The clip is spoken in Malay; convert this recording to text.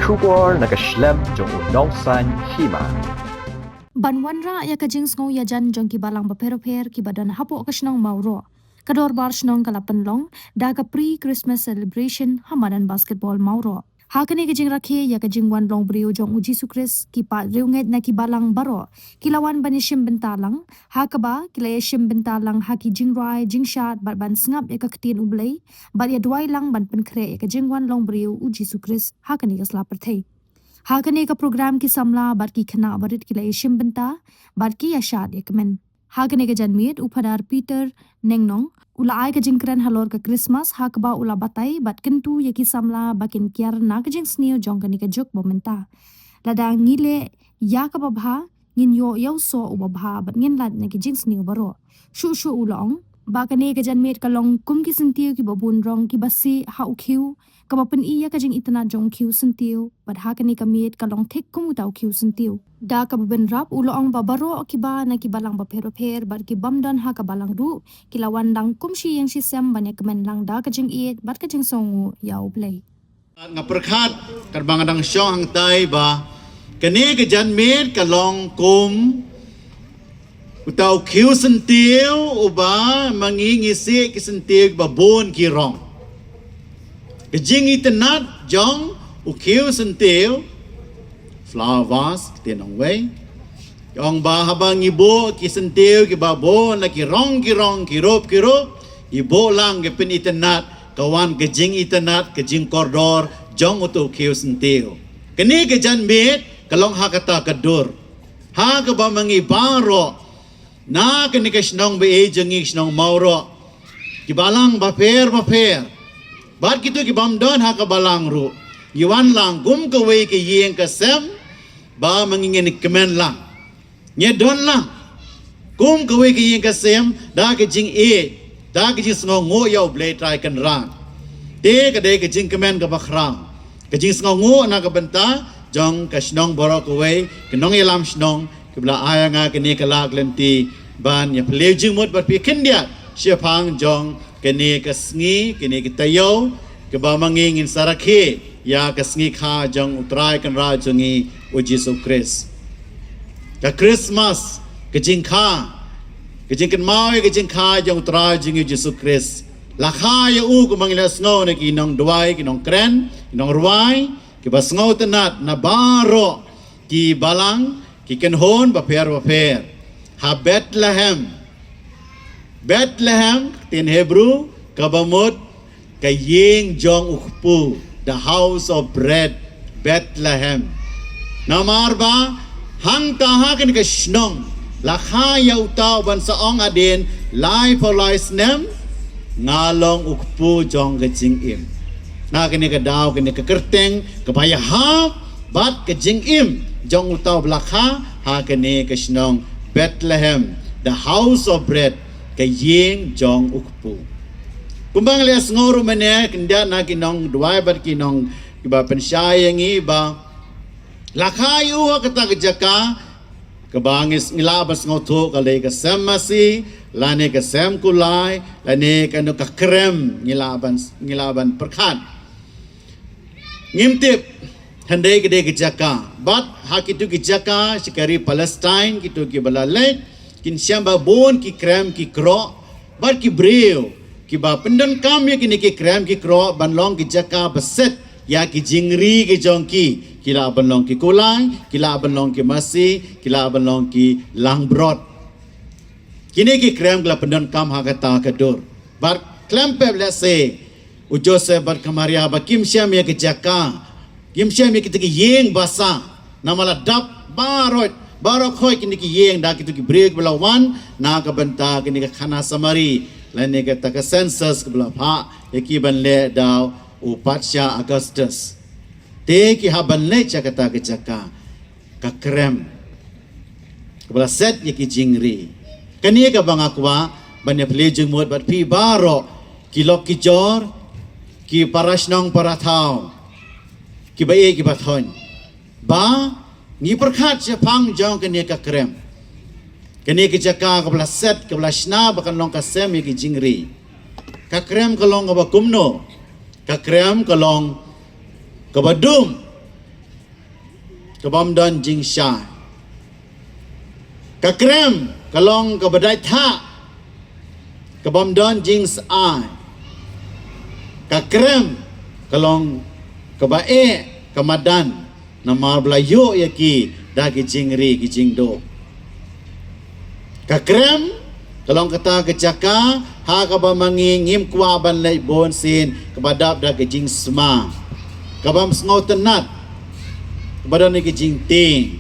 Shubor nakaslem jong unongsan hima. Banwanra ya kajing sngo ya jan jong ki balang baper ki badan hapo kasnong mauro. Kador bar snong kalapenlong daga pre-Christmas celebration hamadan basketball mauro. Hakani kajing rakhe ya kajing wan long brio jong uji sukres ki pa riunget na ki balang baro. Kilawan banishim bentalang hakaba kilayashim bentalang haki jingrai jingshat ban sngap ya kaktin ublay bar ya duai lang ban penkre ya kajing wan long brio uji sukres hakani kasla perthai. Hakane ka program ki samla bar ki khana barit ki lai shimbenta bar ki yashad ekmen. Hakane ka janmit upadar Peter Nengnong ula ai ka jingkran halor ka Christmas hakba ula batai bat kentu ya ki samla bakin kiar na ka jing sneo jong ka juk bomenta. Ladang ngile ya ka babha ngin yo yaw so ubabha bat ngin lad na ki jing sneo baro. Shu ulong bakane ka janmit kalong kum ki sentiu ki babun rong ki basi ha ukhiu kapapan iya kajing itana jong kiu sentiu bad hakani kamit kalong thik kum utaw kiu sentiu da kababen rap uloong babaro kiba na kibalang bapero bar ki bamdan ha kabalang ru kilawan lang kum shi yang sisem banyak kemen lang da kajing it bad kajing songu yaw play nga perkhat karbangadang syong hang tay ba kani kajan mit kalong kum utaw kiu sentiu uba mangingisi ki sentiu babon ki rong kajing itanat jong ukiu sentiu flower vase tinong way yung ba habang ibo ki sentiu ki babon na ki rong ki rop ibo lang ki pin itanat kawan kajing itanat kajing koridor jong utu ukiu sentiu kani kajan mit kalong hakata kadur ha ka ba mangibaro na kani kasnong be jengi snong mauro ki balang baper Bat kitu ki bamdon ha kabalang ru. Yuan lang gum kaway ki yeng kasem ba mangingin kemen lang. Nye don lang. Gum kaway ki yeng kasem da ki jing da ki jing sngo yaw blay try kan ran. Te kadai ki jing kemen ka bakrang. Ki jing sngo na ka benta jong ka snong borok kaway kinong yalam snong kibla aya nga kini kalak lenti ban ya plejing mot bat pi kindia siapang jong kini kasngi kini kitayo keba mangingin sarakhe ya kasngi kha jong utrai kan ra jongi uji sukres ka Christmas kajing kha kajing kan mau kajing kha jong utrai jongi uji sukres la kha ya u ko mangila sngo na kinong duai kinong kren kinong ruai keba sngo tenat na baro ki balang ki kenhon baper ha Bethlehem tin Hebrew kabamot kayeng jong ukpu the house of bread Bethlehem namar ba hang taha kan ka snong lakha yautaw ban saong adin life for life nem ngalong ukpu jong kajing im na kini ka daw kini ka kerteng kabaya ha bat kajing im jong utaw lakha ha kini ka snong Bethlehem the house of bread kayeng jong ukpu kumbang les ngoro mene kinda na kinong duai bat kinong iba pensayang iba lakayu kata kejaka kebangis ngilabas ngoto kalay kasem masi lane kasem kulai lane kanu kakrem ngilaban perkhat ngimtip handai gede kejaka bat hakitu kejaka sekari Palestine kitu ki balalek kin siamba bon ki krem ki kro bar ki breu ki ba pendan kam ya kini ki krem ki kro banlong ki jaka beset ya ki jingri ki jongki kila banlong ki kulai kila banlong ki masi kila banlong ki langbrot kini ki krem kala pendan kam ha kata kadur bar klempe blese u Joseph bar kamaria ba kim siam ya ki jaka kim siam ya ki yeng basa namala dap barot barok hoy kini ki yeng da kitu ki break belawan na ka benta kini ka khana samari lane ka ta ka census ka bela pha yaki ban le daw u patsha Augustus te ki ha ban le cha kata ka jaka ka krem ka bela set yaki jingri kani ka bangakwa ban ya plejung mod bat pi baro ki lok ki jor ki parasnong parathau ki bae ki bathon ba ni perkhat siapang jong kini ka krem kini ki jaka ka bla set ka bla shna bakan long ka sem ki jingri ka krem ka long ka kumno ka krem ka long ka badum kabam don jing shy ka krem kalong ka badai tha kabam don jing sai ka krem kalong ka bae kamadan na marblayo yaki dagi jing ri ki jing do ka krem kalong kata kecaka ha ka ba mangingim kwa ban lai bon sin kabadap dagi jing sma kabam sngo tenat kepada ni jing ting